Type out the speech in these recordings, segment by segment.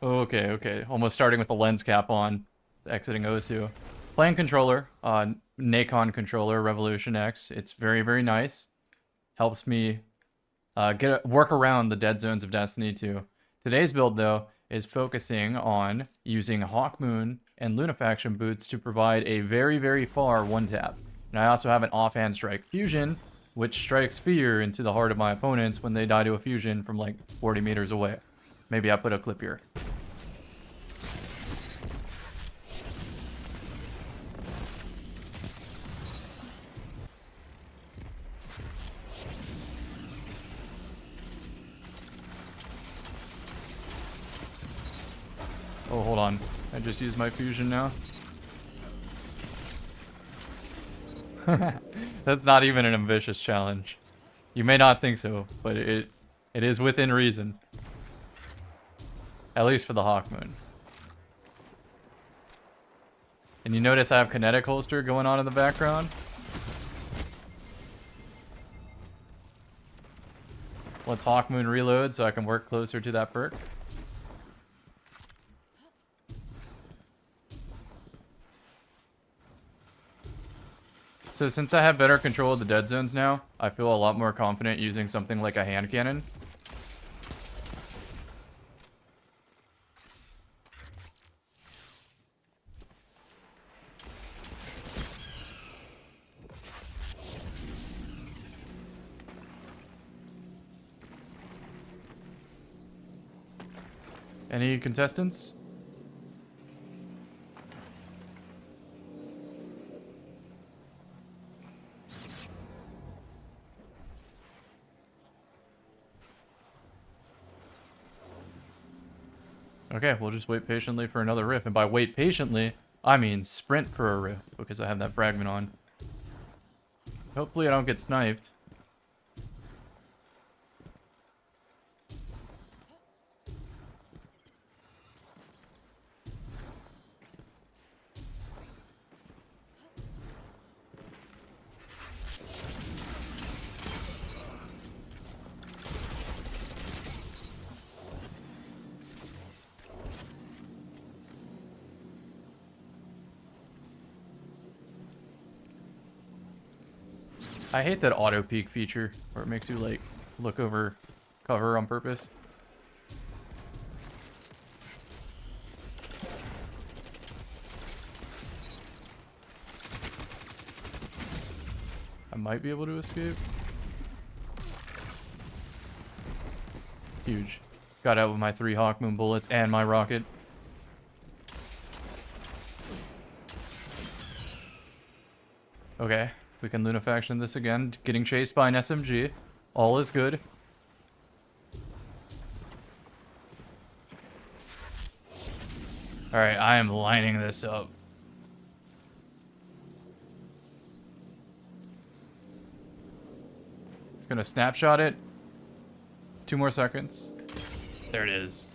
Okay, okay. Almost starting with the lens cap on, exiting Osu. Playing controller, Nacon controller, Revolution X. It's very, very nice. Helps me work around the dead zones of Destiny 2. Today's build, though, is focusing on using Hawkmoon and Lunafaction boots to provide a very, very far one-tap. And I also have an offhand strike fusion, which strikes fear into the heart of my opponents when they die to a fusion from like 40 meters away. Maybe I put a clip here. Oh, hold on. I just used my fusion now. That's not even an ambitious challenge. You may not think so, but it is within reason. At least for the Hawkmoon. And you notice I have kinetic holster going on in the background? Let's Hawkmoon reload so I can work closer to that perk. So since I have better control of the dead zones now, I feel a lot more confident using something like a hand cannon. Any contestants? Okay, we'll just wait patiently for another riff. And by wait patiently, I mean sprint for a riff, because I have that fragment on. Hopefully I don't get sniped. I hate that auto peek feature where it makes you like look over cover on purpose. I might be able to escape. Huge. Got out with my 3 Hawkmoon bullets and my rocket. Okay. We can Lunafaction this again. Getting chased by an SMG. All is good. Alright, I am lining this up. It's gonna snapshot it. 2 more seconds. There it is.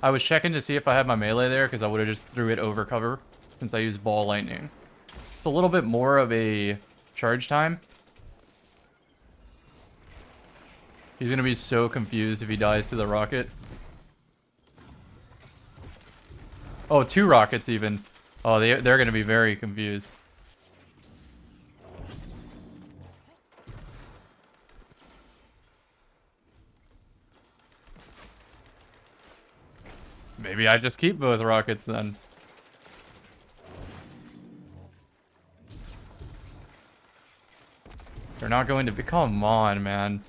I was checking to see if I had my melee there because I would have just threw it over cover since I used ball lightning. It's a little bit more of a charge time. He's gonna be so confused if he dies to the rocket. Oh, 2 rockets even. Oh, they're gonna be very confused. Maybe I just keep both rockets then. They're not going to be... Come on, man.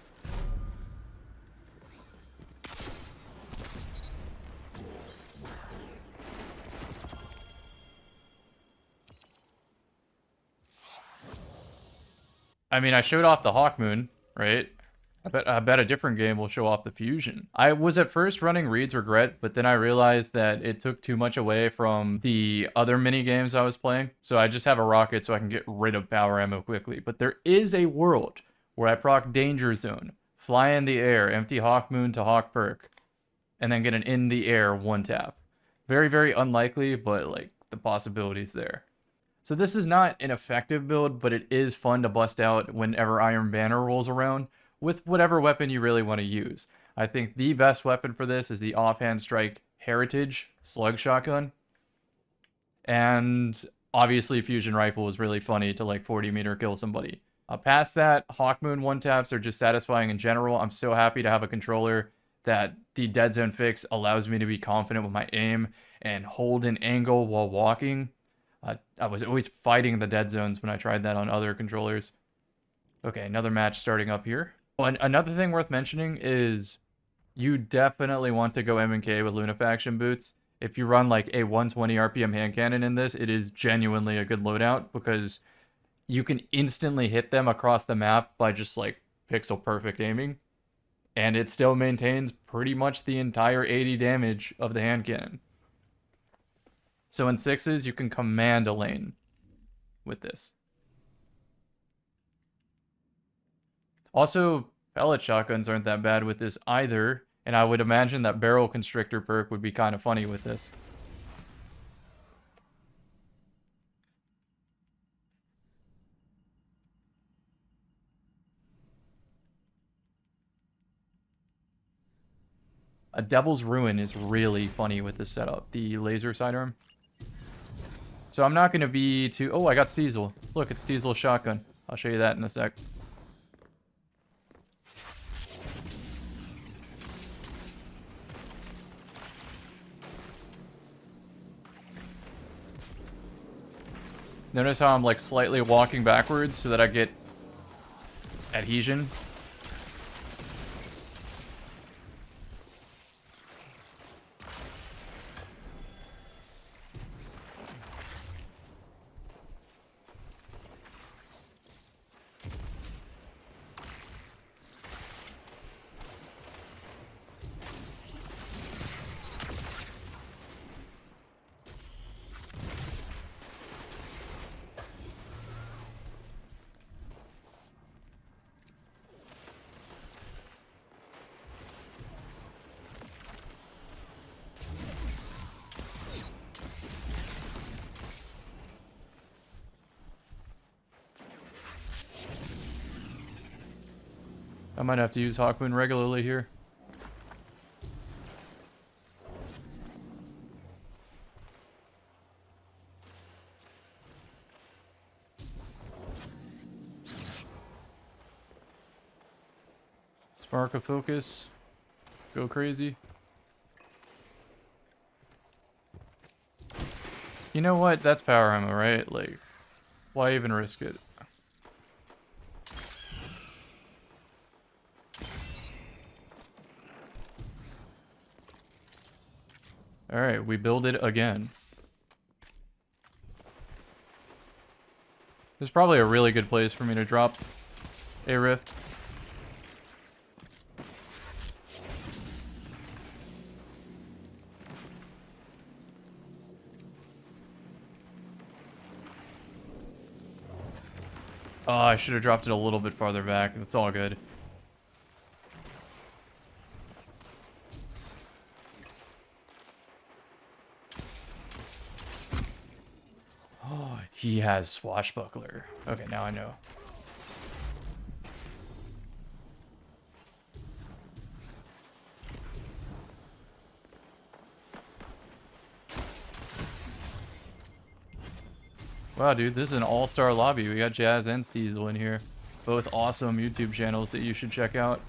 I mean, I showed off the Hawkmoon, right? I bet a different game will show off the fusion. I was at first running Reed's Regret, but then I realized that it took too much away from the other mini games I was playing. So I just have a rocket so I can get rid of power ammo quickly. But there is a world where I proc Danger Zone, fly in the air, empty Hawkmoon to Hawk perk, and then get an in the air one tap. Very, very unlikely, but like the possibility's there. So this is not an effective build, but it is fun to bust out whenever Iron Banner rolls around, with whatever weapon you really want to use. I think the best weapon for this is the Offhand Strike Heritage Slug Shotgun. And obviously Fusion Rifle is really funny to like 40 meter kill somebody. Past that, Hawkmoon one-taps are just satisfying in general. I'm so happy to have a controller that the dead zone fix allows me to be confident with my aim and hold an angle while walking. I was always fighting the dead zones when I tried that on other controllers. Okay, another match starting up here. Oh, and another thing worth mentioning is you definitely want to go M&K with Lunfaction boots. If you run like a 120 RPM hand cannon in this, it is genuinely a good loadout because you can instantly hit them across the map by just like pixel perfect aiming. And it still maintains pretty much the entire 80 damage of the hand cannon. So in sixes, you can command a lane with this. Also, pellet shotguns aren't that bad with this either. And I would imagine that barrel constrictor perk would be kind of funny with this. A Devil's Ruin is really funny with this setup, the laser sidearm. So I'm not going to be too... Oh, I got Steezel. Look, it's Steezel's shotgun. I'll show you that in a sec. Notice how I'm like slightly walking backwards so that I get adhesion. I might have to use Hawkmoon regularly here. Spark of focus. Go crazy. You know what? That's power ammo, right? Like, why even risk it? Alright, we build it again. This is probably a really good place for me to drop a rift. Oh, I should have dropped it a little bit farther back. That's all good. Oh, he has Swashbuckler. Okay, now I know. Wow, dude, this is an all-star lobby. We got Jazz and Steezel in here. Both awesome YouTube channels that you should check out.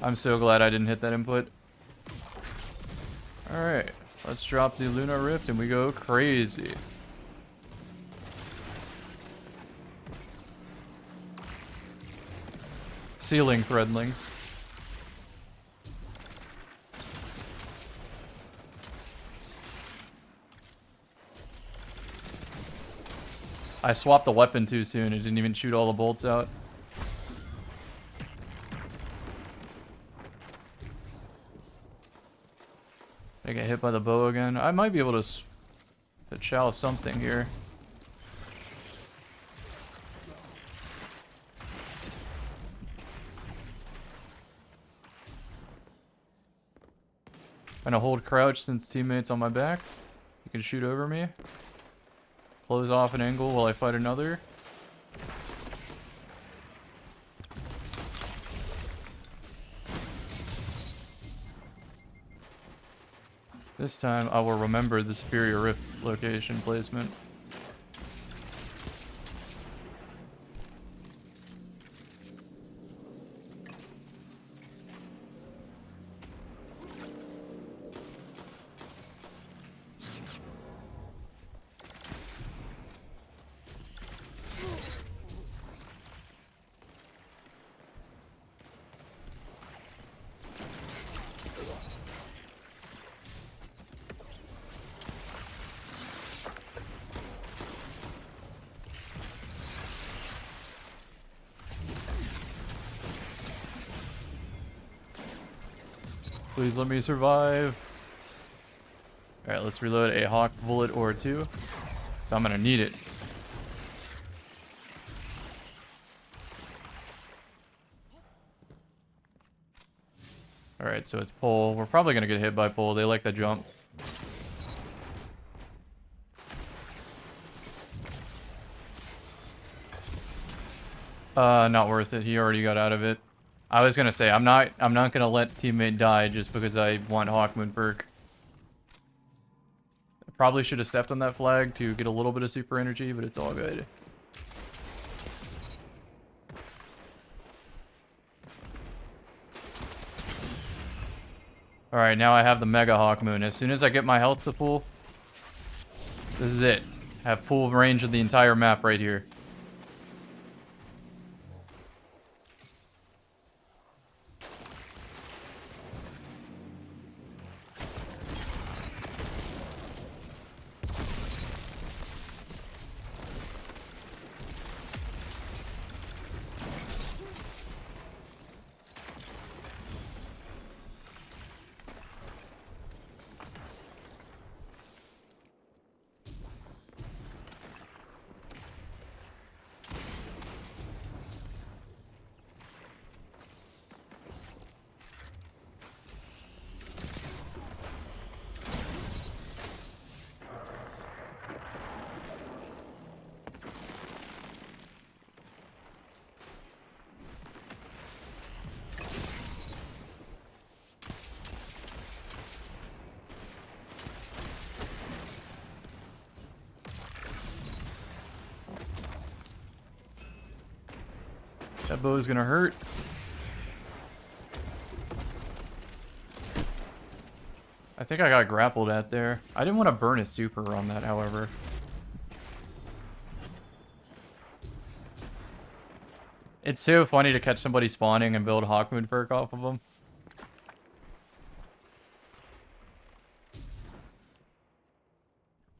I'm so glad I didn't hit that input. Alright, let's drop the Luna Rift and we go crazy. Ceiling threadlings. I swapped the weapon too soon. It didn't even shoot all the bolts out. I get hit by the bow again. I might be able to chow something here. Gonna hold crouch since teammates on my back. You can shoot over me. Close off an angle while I fight another. This time I will remember the Superior Rift location placement. Please let me survive. Alright, let's reload a Hawk bullet or two. So I'm gonna need it. Alright, so it's pole. We're probably gonna get hit by pole. They like the jump. Not worth it. He already got out of it. I was gonna say I'm not gonna let teammate die just because I want Hawkmoon perk. I probably should have stepped on that flag to get a little bit of super energy, but it's all good. Alright, now I have the Mega Hawkmoon. As soon as I get my health to full, this is it. I have full range of the entire map right here. That bow is gonna hurt. I think I got grappled at there. I didn't want to burn a super on that, however. It's so funny to catch somebody spawning and build Hawkmoon perk off of them.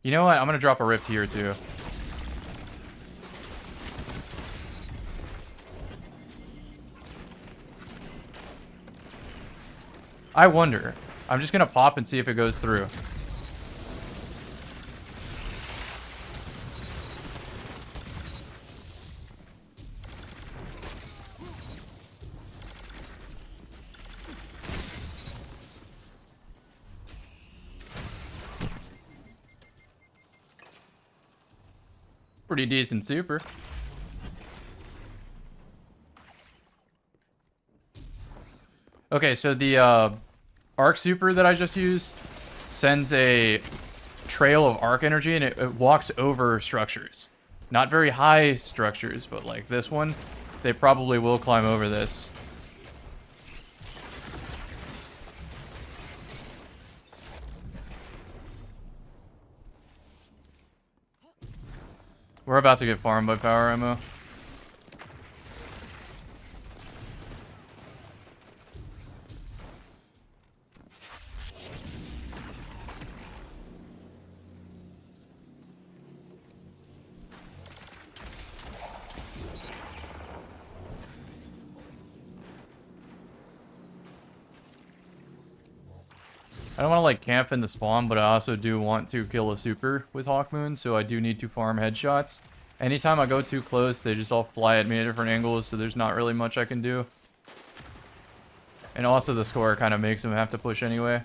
You know what? I'm gonna drop a rift here too. I wonder. I'm just gonna pop and see if it goes through. Pretty decent super. Okay, so the arc super that I just used sends a trail of arc energy, and it walks over structures. Not very high structures, but like this one, they probably will climb over this. We're about to get farmed by power ammo. I don't want to like camp in the spawn, but I also do want to kill a super with Hawkmoon, so I do need to farm headshots. Anytime I go too close, they just all fly at me at different angles, so there's not really much I can do. And also the score kind of makes them have to push anyway.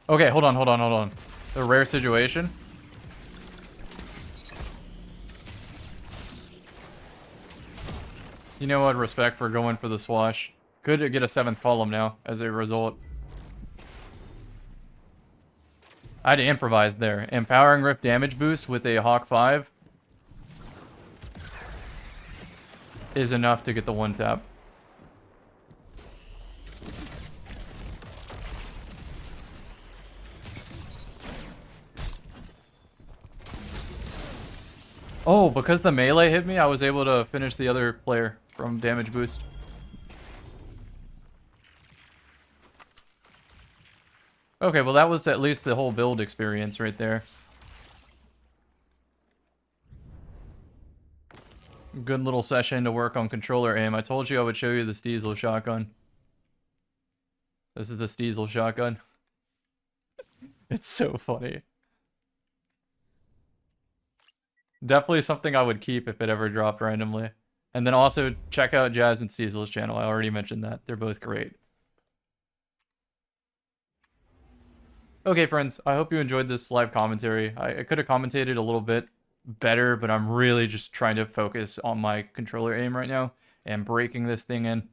Okay, hold on. A rare situation. You know what? Respect for going for the swash. Could get a 7th column now as a result. I had to improvise there. Empowering Rift damage boost with a Hawk 5 is enough to get the 1-tap. Oh, because the melee hit me, I was able to finish the other player from damage boost. Okay, well that was at least the whole build experience right there. Good little session to work on controller aim. I told you I would show you the Stiesel shotgun. This is the Stiesel shotgun. It's so funny. Definitely something I would keep if it ever dropped randomly. And then also check out Jazz and Stiesel's channel. I already mentioned that. They're both great. Okay, friends. I hope you enjoyed this live commentary. I could have commentated a little bit better, but I'm really just trying to focus on my controller aim right now and breaking this thing in.